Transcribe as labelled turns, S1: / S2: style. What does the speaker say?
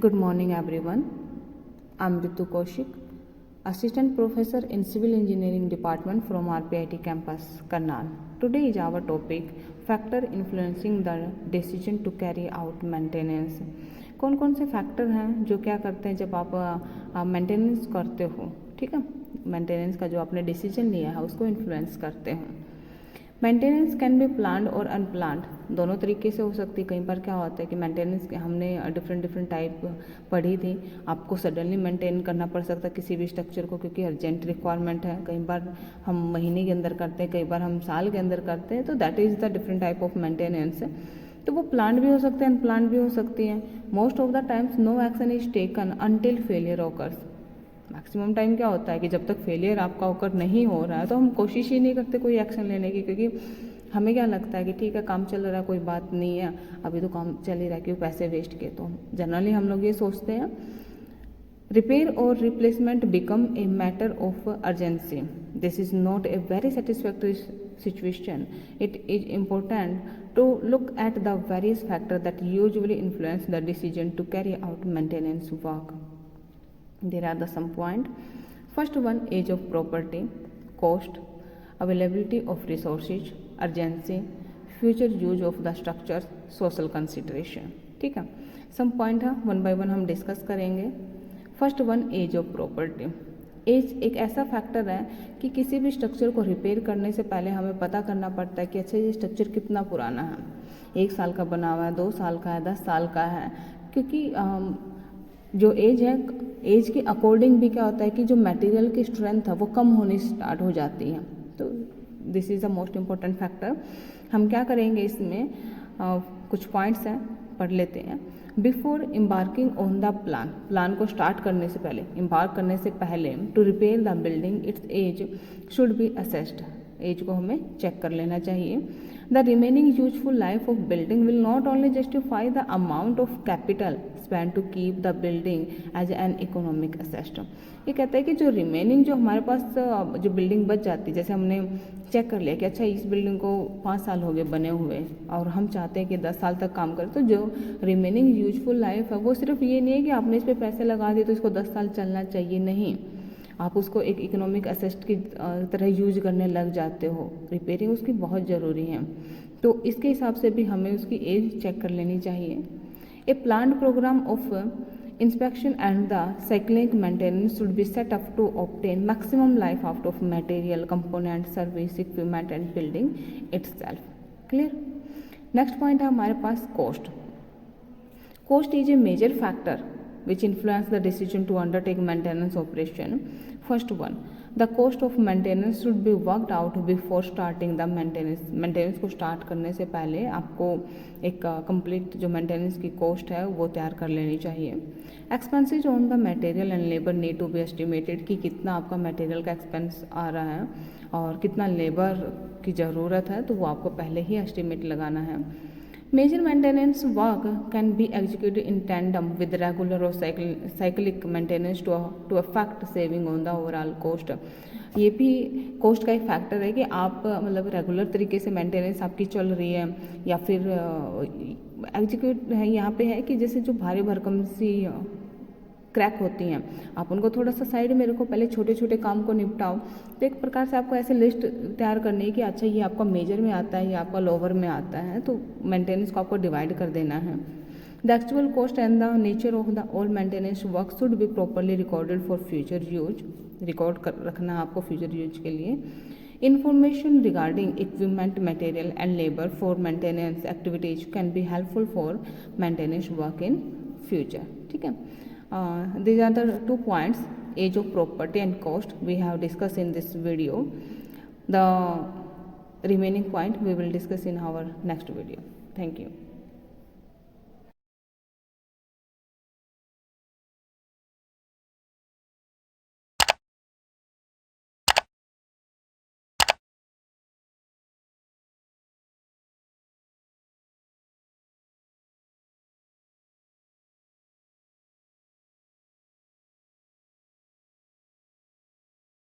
S1: Good morning, everyone. I'm Ritu Kaushik, Assistant Professor in Civil Engineering Department from RPIT campus, Karnal. Today is our topic, factor influencing the decision to carry out maintenance. कौन कौन से factor हैं जो क्या करते हैं जब आप मेंटेनेंस करते हो, ठीक है, मेंटेनेंस का जो आपने डिसीजन लिया है उसको इन्फ्लुएंस करते हो. मेंटेनेंस कैन बी प्लान्ड और अनप्लान्ड, दोनों तरीके से हो सकती है. कई बार क्या होता है कि मेंटेनेंस हमने डिफरेंट टाइप पढ़ी थी. आपको सडनली मेंटेन करना पड़ सकता है किसी भी स्ट्रक्चर को क्योंकि अर्जेंट रिक्वायरमेंट है. कई बार हम महीने के अंदर करते हैं, कई बार हम साल के अंदर करते हैं. तो that is the different type of maintenance. तो वो प्लान्ड भी हो सकते हैं, अनप्लान्ड भी हो सकती है. Most of the times no action is taken until failure occurs. Maximum time क्या होता है कि जब तक फेलियर आपका ओकर नहीं हो रहा है तो हम कोशिश ही नहीं करते कोई एक्शन लेने की, क्योंकि हमें क्या लगता है कि ठीक है काम चल रहा है, कोई बात नहीं है, अभी तो काम चल ही रहा है, क्यों पैसे वेस्ट किए. तो जनरली हम लोग ये सोचते हैं. रिपेयर और replacement become a matter of urgency. This is not a very satisfactory situation. It is important to look at the various factor that usually influence the decision to carry out maintenance work. There are the some point. First one, age of property, cost, availability of resources, urgency, future use of the structures, social consideration. ठीक है, some point है, one by one हम discuss करेंगे. First one, age of property. Age एक ऐसा factor है कि किसी भी स्ट्रक्चर को रिपेयर करने से पहले हमें पता करना पड़ता है कि अच्छा ये स्ट्रक्चर कितना पुराना है. 1 साल का बना हुआ है, 2 साल का है, 10 साल का है. क्योंकि जो एज है, एज के अकॉर्डिंग भी क्या होता है कि जो मटेरियल की स्ट्रेंथ है वो कम होनी स्टार्ट हो जाती है. तो this is the most important factor. हम क्या करेंगे इसमें, कुछ पॉइंट्स हैं, पढ़ लेते हैं. Before embarking on the plan को स्टार्ट करने से पहले, एम्बार्क करने से पहले, to repair the building its age should be assessed. Age को हमें चेक कर लेना चाहिए. The remaining useful life of building will not only justify the amount of capital spend to keep the building as an economic asset. ये कहता है कि जो रिमेनिंग जो हमारे पास जो बिल्डिंग बच जाती है, जैसे हमने चेक कर लिया कि अच्छा इस बिल्डिंग को 5 साल हो गए बने हुए और हम चाहते हैं कि 10 साल तक काम करें, तो जो रिमेनिंग यूजफुल लाइफ है वो सिर्फ ये नहीं है कि आपने इस पर पैसे लगा दिए तो इसको 10 साल चलना चाहिए. नहीं, आप उसको एक इकोनॉमिक असेस्ट की तरह यूज करने लग जाते हो. रिपेयरिंग उसकी बहुत ज़रूरी है. तो इसके हिसाब से भी हमें उसकी एज चेक कर लेनी चाहिए. A planned program of inspection and the cyclic maintenance should be set up to obtain maximum life out of material, component, service, equipment and building itself. Clear? Next point है हमारे पास cost. Cost is a major factor which influence the decision to undertake maintenance operation. First one, the cost of maintenance should be worked out before starting the maintenance. Maintenance को start करने से पहले आपको एक complete जो maintenance की cost है वो तैयार कर लेनी चाहिए. Expenses on the material and labour need to be estimated कि कितना आपका मटेरियल का एक्सपेंस आ रहा है और कितना लेबर की ज़रूरत है, तो वो आपको पहले ही एस्टिमेट लगाना है. Major maintenance work can be executed in tandem with regular or cyclic maintenance to affect saving on the overall cost. ये भी कॉस्ट का एक फैक्टर है कि आप मतलब रेगुलर तरीके से मेंटेनेंस आपकी चल रही है या फिर एग्जीक्यूट है. यहाँ पे है कि जैसे जो भारी भरकम सी क्रैक होती हैं, आप उनको थोड़ा सा साइड में रखो, पहले छोटे छोटे काम को निपटाओ. तो एक प्रकार से आपको ऐसे लिस्ट तैयार करनी है कि अच्छा ये आपका मेजर में आता है, ये आपका लोअर में आता है, तो मेंटेनेंस को आपको डिवाइड कर देना है. The actual cost and the nature of the all maintenance work should be properly recorded for future use. Record कर रखना आपको फ्यूचर यूज के लिए. Information regarding equipment, material and labor for maintenance activities can be helpful for maintenance work in future. ठीक है. These are the 2 points, age of property and cost, we have discussed in this video. The remaining point we will discuss in our next video. Thank you.